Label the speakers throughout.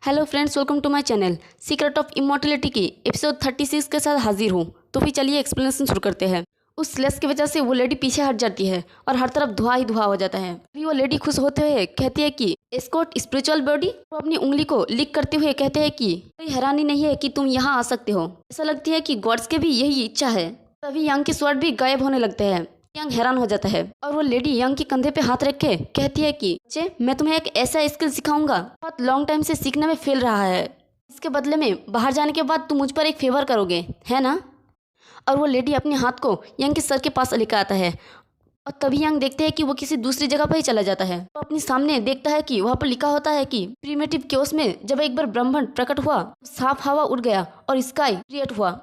Speaker 1: Hello friends, welcome to my channel. Secret of immortality की episode 36 के साथ हाजिर हूँ। तो फिर चलिए एक्सप्लेनेशन शुरू करते हैं। उस स्लेश की वजह से वो लेडी पीछे हट जाती है और हर तरफ धुआं ही धुआं हो जाता है। फिर वो लेडी खुश होते हुए कहती है कि एस्कॉर्ट स्पिरिचुअल बॉडी। वो अपनी उंगली को लिक करते हुए कहते हैं कि कोई हैरानी नहीं है कि तुम यहाँ आ सकते हो। ऐसा लगती है कि गॉड्स के भी यही इच्छा है। तभी यंग के स्वर्ड भी गायब होने लगते हैं। यंग हैरान हो जाता है और वो लेडी यंग के कंधे पे हाथ रख के कहती है कि बच्चे, मैं तुम्हें एक ऐसा स्किल सिखाऊंगा बहुत लॉन्ग टाइम से सीखने में फेल रहा है। इसके बदले में बाहर जाने के बाद तुम मुझ पर एक फेवर करोगे, है ना? और वो लेडी अपने हाथ को यंग के सर के पास लेकर आता है और तभी यंग देखते हैं कि वो किसी दूसरी जगह पर ही चला जाता है। वो अपने सामने देखता है कि वहाँ पर लिखा होता है कि प्रीमेटिव क्योस में जब एक बार ब्रह्मांड प्रकट हुआ, साफ हवा उड़ गया और स्काई क्रिएट हुआ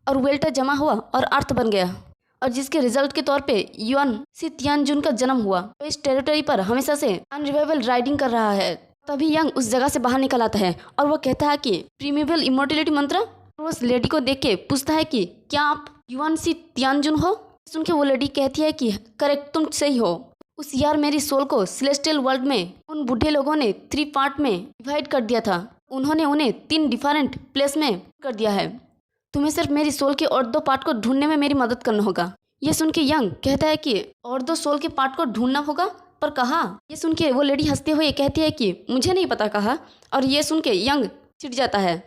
Speaker 1: और वेल्टर जमा हुआ और अर्थ बन गया, और जिसके रिजल्ट के तौर पे युआन सी तियानजुन का जन्म हुआ। तो इस टेरिटरी पर हमेशा से अनरिवाइवल राइडिंग कर रहा है। तभी यंग उस जगह से बाहर निकल आता है और वो कहता है कि प्रीमेबल इमॉर्टलिटी मंत्र। वो उस लेडी को देख के पूछता है कि क्या आप युआन सी तियानजुन हो? सुन के वो लेडी कहती है कि करेक्ट, तुम सही हो। उस यार मेरी सोल को सेलेस्टियल वर्ल्ड में उन बूढ़े लोगों ने 3 पार्ट में डिवाइड कर दिया था। उन्होंने उन्हें 3 डिफरेंट प्लेस में कर दिया है। तुम्हें सिर्फ मेरी सोल के और 2 पार्ट को ढूंढने में मेरी मदद करना होगा। ये सुन के यंग कहता है कि और 2 सोल के पार्ट को ढूंढना होगा, पर कहाँ? ये सुन के वो लेडी हंसते हुए कहती है कि मुझे नहीं पता कहाँ। और ये सुन के यंग चिढ़ जाता है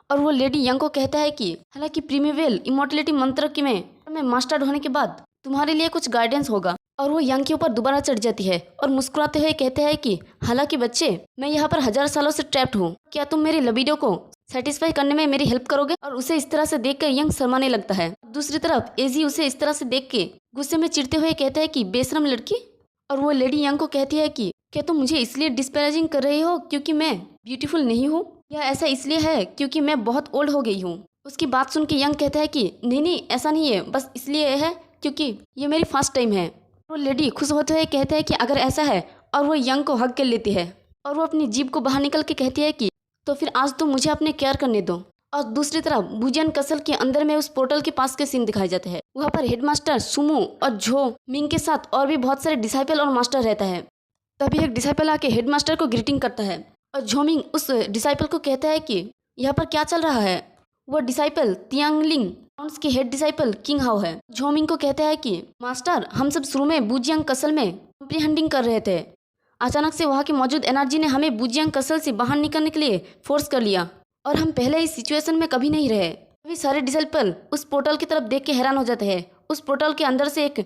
Speaker 1: और वो लेडी यंग को कहता है कि हालांकि प्रीमेबल इमॉर्टलिटी मंत्र की में मास्टर होने के बाद तुम्हारे लिए कुछ गाइडेंस होगा। और वो यंग के ऊपर दोबारा चढ़ जाती है और मुस्कुराते हुए कहते हैं कि हालांकि बच्चे, मैं यहाँ पर 1000 सालों से ट्रैप्ड हूँ। क्या तुम मेरी लिबिडो को सेटिस्फाई करने में मेरी हेल्प करोगे? और उसे इस तरह से देख कर यंग शर्माने लगता है। दूसरी तरफ एजी उसे इस तरह से देख के गुस्से में चिढ़ते हुए कहता है कि बेशरम लड़की। और वो लेडी यंग को कहती है कि क्या तुम मुझे इसलिए डिस्पैरेजिंग कर रही हो क्योंकि मैं ब्यूटीफुल नहीं हूँ, या ऐसा इसलिए है क्योंकि मैं बहुत ओल्ड हो गई हूँ? उसकी बात सुन के यंग कहता है कि नहीं, ऐसा नहीं है, बस इसलिए है क्योंकि ये मेरी फर्स्ट टाइम है। वो लेडी खुश होते हुए कहते हैं कि अगर ऐसा है, और वो यंग को हग कर लेती है और वो अपनी जीभ को बाहर निकल के कहती है कि तो फिर आज तुम मुझे अपने केयर करने दो। और दूसरी तरफ बुजियन कसल के अंदर में उस पोर्टल के पास के सीन दिखाए जाते हैं। वहाँ पर हेडमास्टर सुमो और झो मिंग के साथ और भी बहुत सारे डिसाइपल और मास्टर रहता है। तभी एक डिसाइपल आके हेडमास्टर को ग्रीटिंग करता है और झो मिंग उस डिसाइपल को कहता है कि यहाँ पर क्या चल रहा है। वो डिसाइपल तियांगलिंग के हेड डिसाइपल किंग हाउ है। झो मिंग को कहता है कि मास्टर, हम सब शुरू में बुजियांग कसल में कॉम्प्रिहेंडिंग कर रहे थे। अचानक से वहाँ की मौजूद एनर्जी ने हमें बुजियांग कसल से बाहर निकलने के लिए फोर्स कर लिया और हम पहले इस सिचुएशन में कभी नहीं रहे। अभी सारे डिसाइपल उस पोर्टल की तरफ देख के हैरान हो जाते हैं। उस पोर्टल के अंदर से एक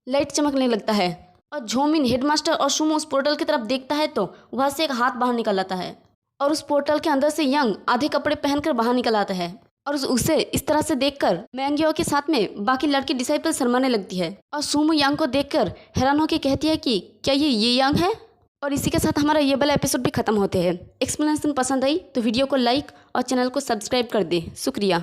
Speaker 1: लाइट चमकने लगता है और झोमिन, हेडमास्टर और सुमो उस पोर्टल की तरफ देखता है तो वहाँ से एक हाथ बाहर निकल आता है और उस पोर्टल के अंदर से यंग आधे कपड़े पहनकर बाहर निकल आता है। और उसे इस तरह से देखकर मैंगियो के साथ में बाकी लड़की डिसाइपल शर्माने लगती है और सुमो यंग को देखकर हैरान होकर कहती है कि क्या ये यंग है? और इसी के साथ हमारा ये वाला एपिसोड भी खत्म होते हैं। एक्सप्लेनेशन पसंद आई तो वीडियो को लाइक और चैनल को सब्सक्राइब कर दें। शुक्रिया।